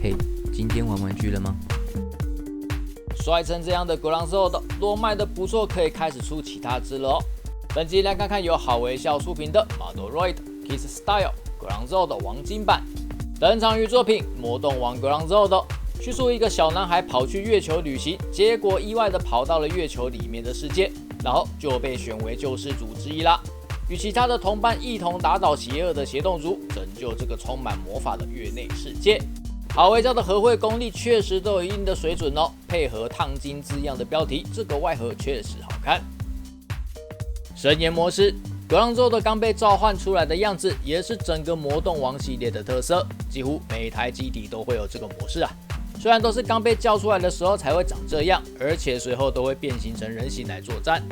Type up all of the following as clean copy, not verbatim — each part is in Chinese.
嘿，今天玩玩具了吗？摔成这样的格朗之后的，若卖的不错，可以开始出其他只了哦。本集来看看由好微笑出品的 Modoroid Kids Style 格朗之后的黄金版。登场于作品《魔动王格朗之后的》，叙述一个小男孩跑去月球旅行，结果意外的跑到了月球里面的世界，然后就被选为救世主之一啦。与其他的同伴一同打倒邪恶的邪洞族，拯救这个充满魔法的月内世界。好微笑的合绘功力确实都有一定的水准哦，配合烫金字样的标题，这个外盒确实好看。神颜模式，格朗之后的刚被召唤出来的样子，也是整个魔动王系列的特色，几乎每台机体都会有这个模式啊。虽然都是刚被叫出来的时候才会长这样，而且随后都会变形成人形来作战。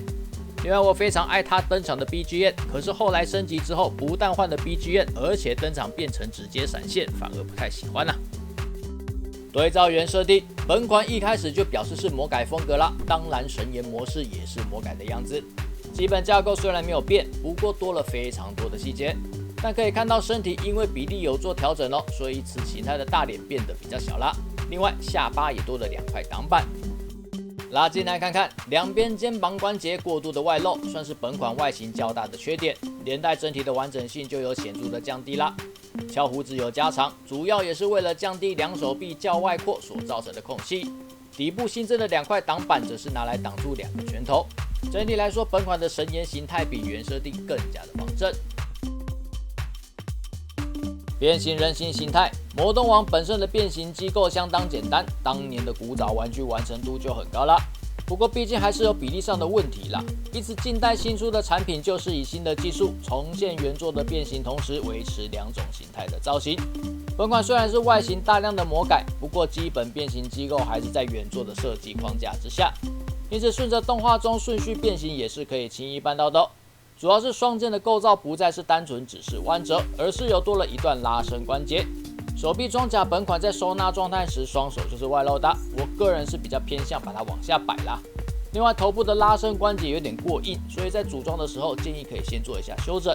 另外，我非常爱他登场的 BGM， 可是后来升级之后，不但换了 BGM， 而且登场变成直接闪现，反而不太喜欢啊。对照原设定，本款一开始就表示是魔改风格啦，当然神颜模式也是魔改的样子。基本架构虽然没有变，不过多了非常多的细节，但可以看到身体因为比例有做调整哦，所以此形态的大脸变得比较小啦。另外，下巴也多了2块挡板。拉近来看看，两边肩膀关节过度的外露，算是本款外形较大的缺点，连带整体的完整性就有显著的降低啦。翘胡子有加长，主要也是为了降低两手臂较外扩所造成的空隙。底部新增的2块挡板，则是拿来挡住2个拳头。整体来说，本款的神颜形态比原设定更加的方正。变形人形形态，魔动王本身的变形机构相当简单，当年的古早玩具完成度就很高啦。不过毕竟还是有比例上的问题啦，因此近代新出的产品就是以新的技术重现原作的变形，同时维持2种形态的造型。本款虽然是外形大量的魔改，不过基本变形机构还是在原作的设计框架之下，因此顺着动画中顺序变形也是可以轻易办到的哦。主要是双肩的构造不再是单纯只是弯折，而是有多了一段拉伸关节。手臂装甲本款在收纳状态时，双手就是外露的，我个人是比较偏向把它往下摆啦。另外，头部的拉伸关节有点过硬，所以在组装的时候建议可以先做一下修整。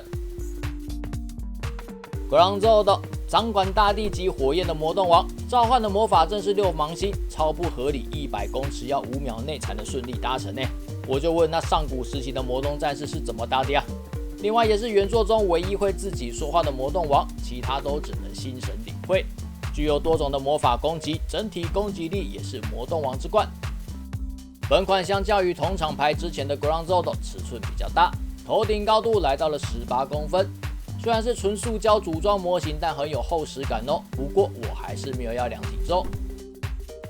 格朗之后的掌管大地及火焰的魔动王，召唤的魔法阵是6芒星，超不合理，100公尺要5秒内才能顺利达成呢。我就问那上古时期的魔动战士是怎么打的呀？另外也是原作中唯一会自己说话的魔动王，其他都只能心神领会。具有多种的魔法攻击，整体攻击力也是魔动王之冠。本款相较于同厂牌之前的 Ground Zord 尺寸比较大，头顶高度来到了18公分。虽然是纯塑胶组装模型，但很有厚实感哦。不过我还是没有要量体重。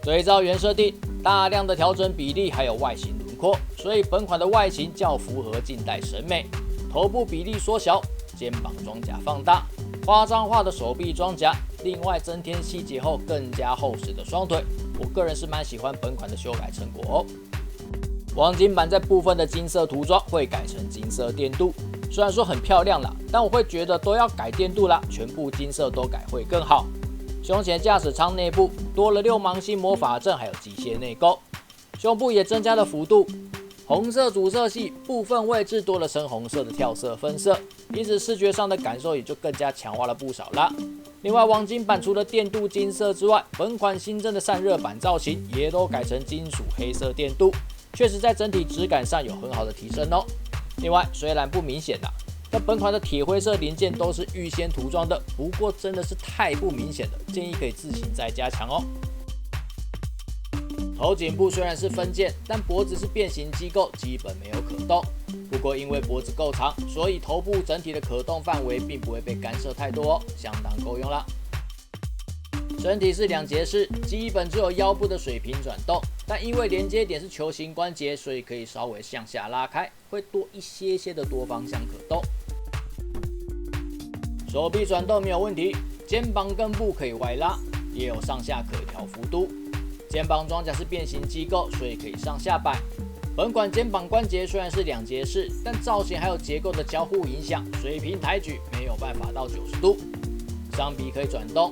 对照原设定，大量的调整比例还有外形轮廓，所以本款的外形较符合近代审美。头部比例缩小，肩膀装甲放大，夸张化的手臂装甲，另外增添细节后更加厚实的双腿。我个人是蛮喜欢本款的修改成果哦。黄金版在部分的金色涂装会改成金色电镀，虽然说很漂亮啦，但我会觉得都要改电镀啦，全部金色都改会更好。胸前驾驶舱内部多了6芒星魔法阵，还有机械内钩，胸部也增加了幅度，红色主色系部分位置多了深红色的跳色分色，因此视觉上的感受也就更加强化了不少啦。另外，黄金版除了电镀金色之外，本款新增的散热板造型也都改成金属黑色电镀，确实在整体质感上有很好的提升哦。另外，虽然不明显啦，但本款的铁灰色零件都是预先涂装的，不过真的是太不明显了，建议可以自行再加强哦。头颈部虽然是分件，但脖子是变形机构，基本没有可动。不过因为脖子够长，所以头部整体的可动范围并不会被干涉太多哦，相当够用啦。身体是2节式，基本只有腰部的水平转动，但因为连接点是球形关节，所以可以稍微向下拉开，会多一些的多方向可动。手臂转动没有问题，肩膀根部可以外拉，也有上下可调幅度。肩膀装甲是变形机构，所以可以上下摆。本款肩膀关节虽然是2节式，但造型还有结构的交互影响，水平抬举没有办法到90度。上臂可以转动，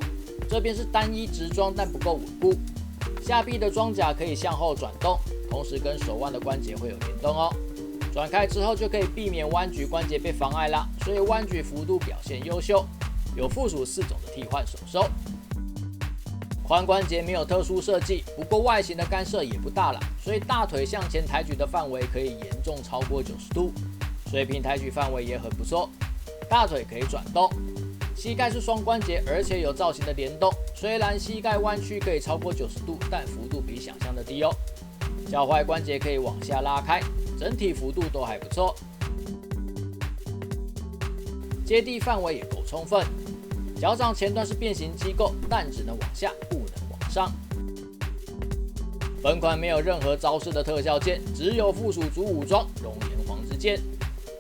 这边是单一直装但不够稳固。下臂的装甲可以向后转动，同时跟手腕的关节会有联动哦。转开之后就可以避免弯举关节被妨碍啦，所以弯举幅度表现优秀。有附属4种的替换手收。髋关节没有特殊设计，不过外形的干涉也不大了，所以大腿向前抬举的范围可以严重超过90度，水平抬举范围也很不错。大腿可以转动，膝盖是双关节，而且有造型的联动。虽然膝盖弯曲可以超过90度，但幅度比想象的低哦。脚踝关节可以往下拉开，整体幅度都还不错。接地范围也够充分。脚掌前端是变形机构，但只能往下，不能往上。本款没有任何招式的特效键，只有附属主武装熔岩黄之剑。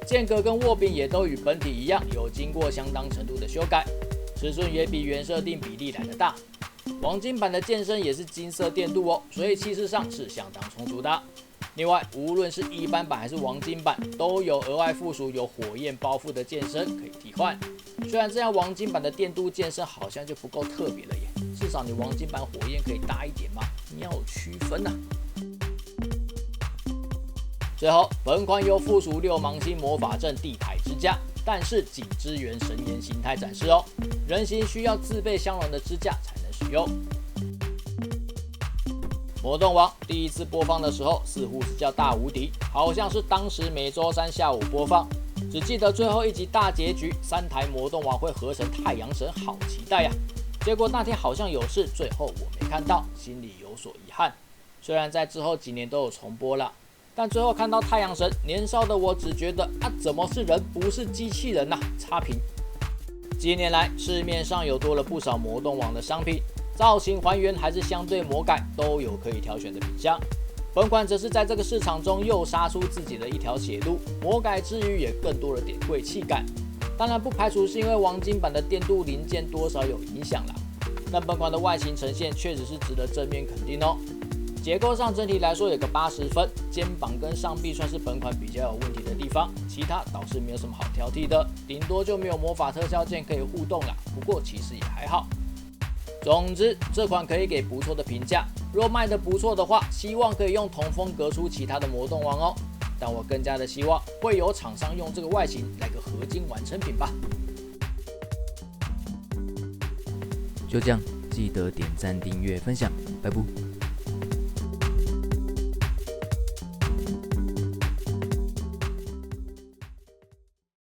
剑格跟握柄也都与本体一样，有经过相当程度的修改，尺寸也比原设定比例来得大。黄金版的剑身也是金色电镀哦，所以气势上是相当充足的。另外，无论是一般版还是黄金版，都有额外附属有火焰包覆的剑身可以替换。虽然这样黄金版的电镀剑身好像就不够特别了耶，至少你黄金版火焰可以大一点嘛，你要有区分啊。最后，本款有附属6芒星魔法阵地台支架，但是仅支援神岩形态展示哦，人形需要自备相容的支架才能使用。魔动王第一次播放的时候似乎是叫大无敌，好像是当时每周3下午播放。只记得最后一集大结局，3台魔动王会合成太阳神，好期待呀！结果那天好像有事，最后我没看到，心里有所遗憾。虽然在之后几年都有重播了，但最后看到太阳神，年少的我只觉得怎么是人不是机器人啊？差评。近年来市面上有多了不少魔动王的商品，造型还原还是相对魔改，都有可以挑选的品项。本款则是在这个市场中又杀出自己的一条血路，魔改之余也更多了点贵气感。当然不排除是因为黄金版的电镀零件多少有影响啦，但本款的外形呈现确实是值得正面肯定哦。结构上整体来说有个80分，肩膀跟上臂算是本款比较有问题的地方，其他倒是没有什么好挑剔的，顶多就没有魔法特效键可以互动啦，不过其实也还好。总之，这款可以给不错的评价。若卖得不错的话，希望可以用同风格出其他的魔动王哦。但我更加的希望会有厂商用这个外形来个合金完成品吧。就这样，记得点赞、订阅、分享，拜拜。